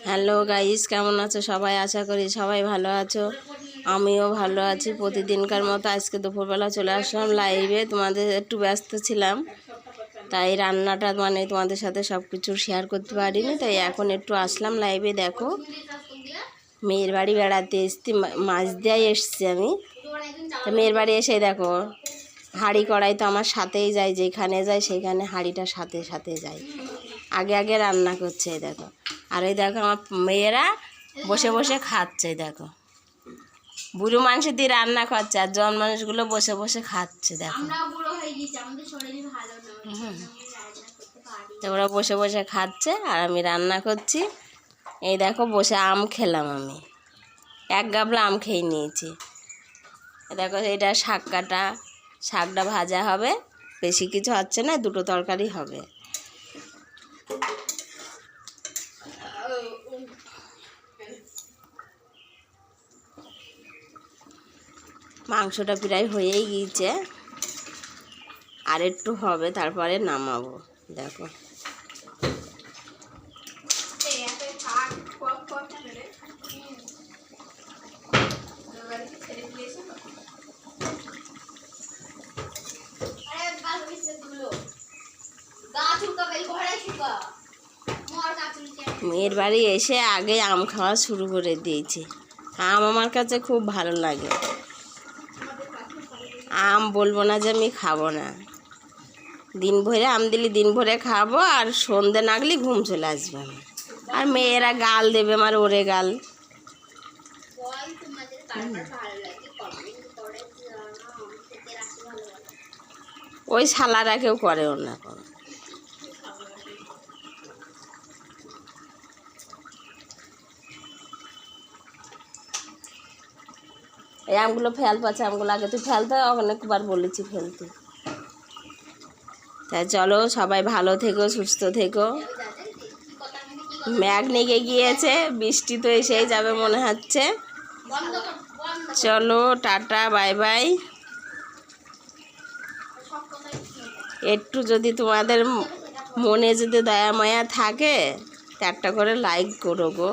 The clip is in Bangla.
হ্যালো গাইস, কেমন আছো সবাই? আশা করি সবাই ভালো আছো। আমিও ভালো আছি। প্রতিদিনকার মতো আজকে দুপুরবেলা চলে আসলাম লাইভে। তোমাদের একটু ব্যস্ত ছিলাম, তাই রান্নাটা তোমাদের সাথে সব কিছু শেয়ার করতে পারিনি, তাই এখন একটু আসলাম লাইভে। দেখো, মেয়ের বাড়ি বেড়াতে এসছি, মাছ দিয়ে এসছি আমি। তা মেয়ের বাড়ি এসে দেখো, হাঁড়ি কড়াই তো আমার সাথেই যায়, যেখানে যায় সেখানে হাঁড়িটা সাথে সাথে যায়। আগে আগে রান্না করছে দেখো। আর এই দেখো আমার মেয়েরা বসে বসে খাচ্ছে। দেখো, বুড়ো মানুষ দিয়ে রান্না করছে আর জন মানুষগুলো বসে বসে খাচ্ছে। দেখো, ওরা বসে বসে খাচ্ছে আর আমি রান্না করছি। এই দেখো, বসে আম খেলাম আমি, এক গাবলা আম খেয়ে নিয়েছি। দেখো, এটা শাকটা ভাজা হবে, বেশি কিছু হচ্ছে না, দুটো তরকারি হবে। মাংসটা প্রায় হয়েই গিয়েছে, আর একটু হবে, তারপরে নামাবো। দেখো, মেয়ের বাড়ি এসে আগে আম খাওয়া শুরু করে দিয়েছি। আম আমার কাছে খুব ভালো লাগে। আম বলবো না যে আমি খাবো না, দিন ভরে আম দিলি দিন ভরে খাবো, আর সন্ধে নাগলি ঘুম চলে আসবে আমার। আর মেয়েরা গাল দেবে আমার, ওরে গাল। ওই শালারা কেউ করেও না কোনো। এই আমগুলো ফেলপাচ্ছে, আমগুলো আগে তুই ফেলতে, অনেকবার বলেছি ফেলতে। তাই চলো, সবাই ভালো থেকো, সুস্থ থেকো। মেঘ নেগে গিয়েছে, বৃষ্টি তো এসেই যাবে মনে হচ্ছে। চলো, টাটা, বাই বাই। একটু যদি তোমাদের মনে যদি দয়া মায়া থাকে, একটা করে লাইক করো গো।